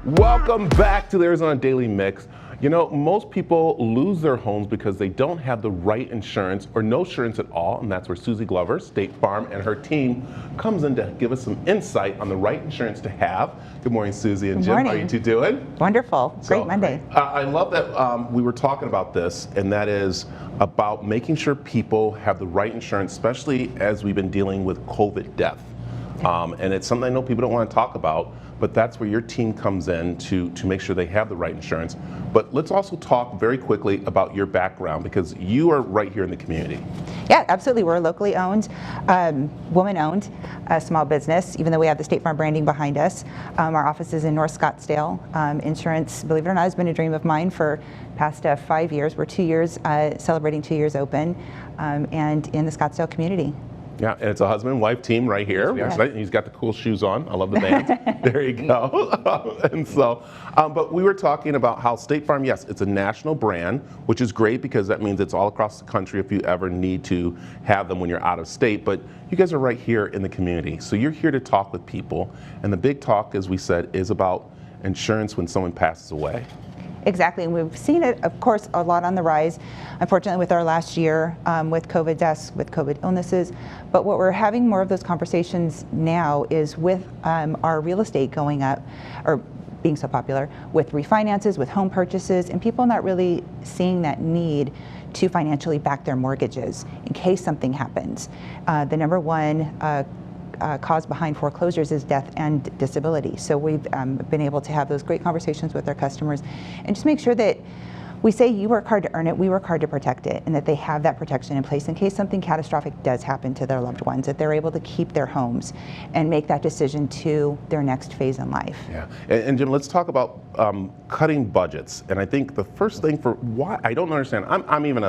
Welcome back to the Arizona Daily Mix. You know, most people lose their homes because they don't have the right insurance or no insurance at all, and that's where Suzi Glover, State Farm, and her team comes in to give us some insight on the right insurance to have. Good morning, Suzi and Jim. Morning. How are you two doing? Wonderful. Great Monday. I love that we were talking about this, and that is about making sure people have the right insurance, especially as we've been dealing with COVID death. And it's something I know people don't want to talk about, but that's where your team comes in to make sure they have the right insurance. But let's also talk very quickly about your background, because you are right here in the community. Yeah, absolutely. We're a locally owned, woman-owned small business, even though we have the State Farm branding behind us. Our office is in North Scottsdale. Insurance, believe it or not, has been a dream of mine for past 5 years. We're 2 years, celebrating 2 years open, and in the Scottsdale community. Yeah, and it's a husband and wife team right here. Yes. Right? He's got the cool shoes on. I love the band. There you go. And so, but we were talking about how State Farm, yes, it's a national brand, which is great because that means it's all across the country if you ever need to have them when you're out of state. But you guys are right here in the community. So you're here to talk with people. And the big talk, as we said, is about insurance when someone passes away. Exactly, and we've seen it, of course, a lot on the rise, unfortunately, with our last year with COVID deaths, with COVID illnesses. But what we're having more of those conversations now is with our real estate going up, or being so popular, with refinances, with home purchases, and people not really seeing that need to financially back their mortgages in case something happens. The number one cause behind foreclosures is death and disability. So we've been able to have those great conversations with our customers and just make sure that we say you work hard to earn it, we work hard to protect it, and that they have that protection in place in case something catastrophic does happen to their loved ones, that they're able to keep their homes and make that decision to their next phase in life. Yeah, and Jim, let's talk about cutting budgets. And I think the first thing for why, I don't understand, I'm even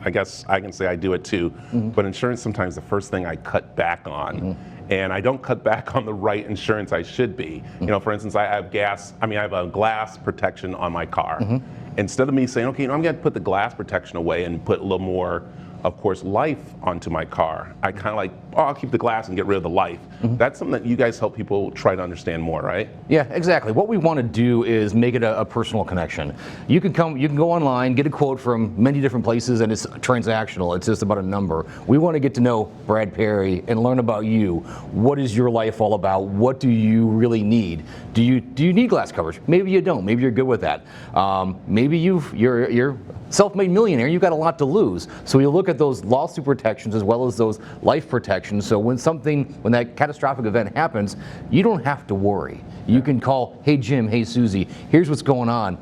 I guess I can say I do it too, but insurance sometimes the first thing I cut back on. And I don't cut back on the right insurance I should be. You know, for instance, I have a glass protection on my car. Instead of me saying, okay, I'm gonna put the glass protection away and put a little more, of course, life onto my car, I kind of like, I'll keep the glass and get rid of the life. That's something that you guys help people try to understand more, right? Yeah, exactly. What we want to do is make it a personal connection. You can go online, get a quote from many different places, and it's transactional. It's just about a number. We want to get to know Brad Perry and learn about you. What is your life all about? What do you really need? Do you need glass coverage? Maybe you don't. Maybe you're good with that. Maybe you're self-made millionaire. You've got a lot to lose. So you look at those lawsuit protections as well as those life protections. So when that catastrophic event happens, you don't have to worry. You can call, hey Jim, hey Suzi, here's what's going on.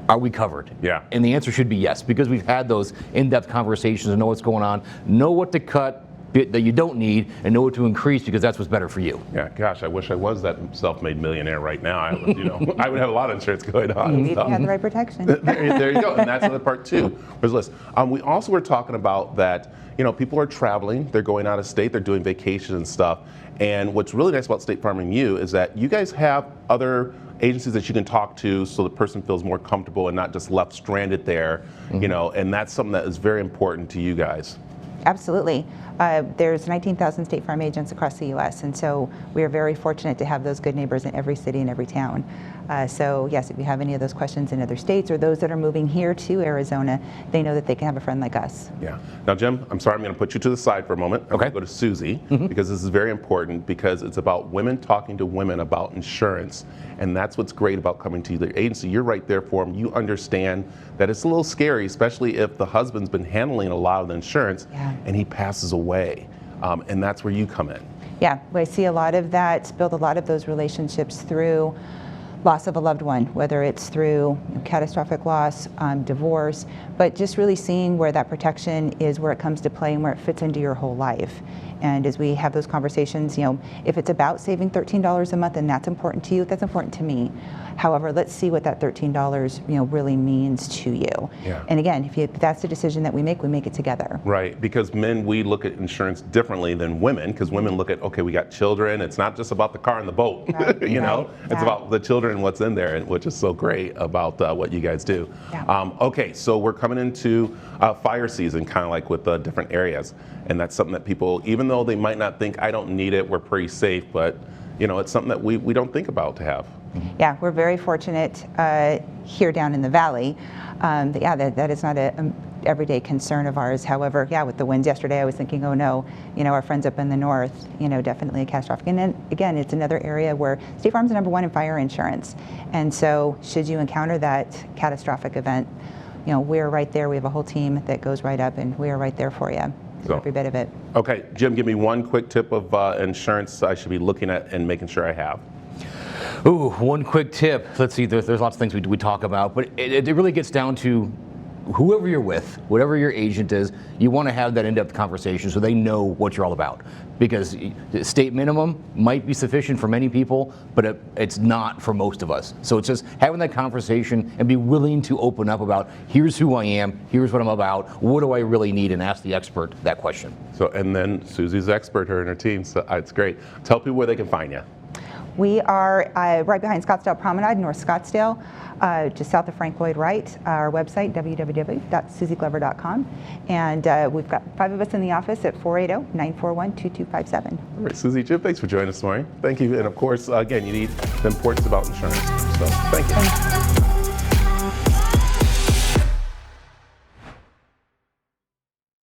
Are we covered? Yeah. And the answer should be yes, because we've had those in-depth conversations and know what's going on, know what to cut that you don't need, and know what to increase because that's what's better for you. Yeah, gosh, I wish I was that self-made millionaire right now. I would have a lot of insurance going on. You need to have the right protection. There you go, and that's another part too. We also were talking about that, people are traveling, they're going out of state, they're doing vacations and stuff. And what's really nice about State Farm and you is that you guys have other agencies that you can talk to so the person feels more comfortable and not just left stranded there, and that's something that is very important to you guys. Absolutely. There's 19,000 State Farm agents across the U.S., and so we are very fortunate to have those good neighbors in every city and every town. So yes, if you have any of those questions in other states or those that are moving here to Arizona, they know that they can have a friend like us. Yeah. Now, Jim, I'm sorry, I'm going to put you to the side for a moment. I'm going to go to Suzi because this is very important because it's about women talking to women about insurance, and that's what's great about coming to the agency. You're right there for them. You understand that it's a little scary, especially if the husband's been handling a lot of the insurance and he passes away, and that's where you come in. Yeah, I see a lot of that, build a lot of those relationships through loss of a loved one, whether it's through catastrophic loss, divorce, but just really seeing where that protection is, where it comes to play and where it fits into your whole life. And as we have those conversations, if it's about saving $13 a month and that's important to you, that's important to me. However, let's see what that $13 really means to you. Yeah. And again, if that's the decision that we make it together. Right, because men, we look at insurance differently than women, because women look at, okay, we got children, it's not just about the car and the boat, right, it's about the children and what's in there, which is so great about what you guys do. Yeah. Okay, so we're coming into fire season, kind of like with different areas, and that's something that people, even though they might not think, I don't need it, we're pretty safe, but it's something that we don't think about to have. Yeah, we're very fortunate here down in the valley. That is not a everyday concern of ours. However, with the winds yesterday, I was thinking, oh no, our friends up in the north, definitely a catastrophic. And then again, it's another area where State Farm's #1 in fire insurance. And so should you encounter that catastrophic event, we're right there. We have a whole team that goes right up, and we are right there for you. So, every bit of it. Okay, Jim, give me one quick tip of insurance I should be looking at and making sure I have. Ooh, one quick tip. Let's see, there's lots of things we talk about, but it really gets down to whoever you're with, whatever your agent is, you want to have that in-depth conversation so they know what you're all about. Because the state minimum might be sufficient for many people, but it's not for most of us. So it's just having that conversation and be willing to open up about, here's who I am, here's what I'm about, what do I really need, and ask the expert that question. So, and then Suzi's expert, her and her team, so it's great. Tell people where they can find you. We are right behind Scottsdale Promenade, North Scottsdale, just south of Frank Lloyd Wright. Our website, www.suziglover.com. And we've got 5 of us in the office at 480-941-2257. All right, Suzi, Jim, thanks for joining us this morning. Thank you. And of course, again, you need the importance about insurance. So, thank you.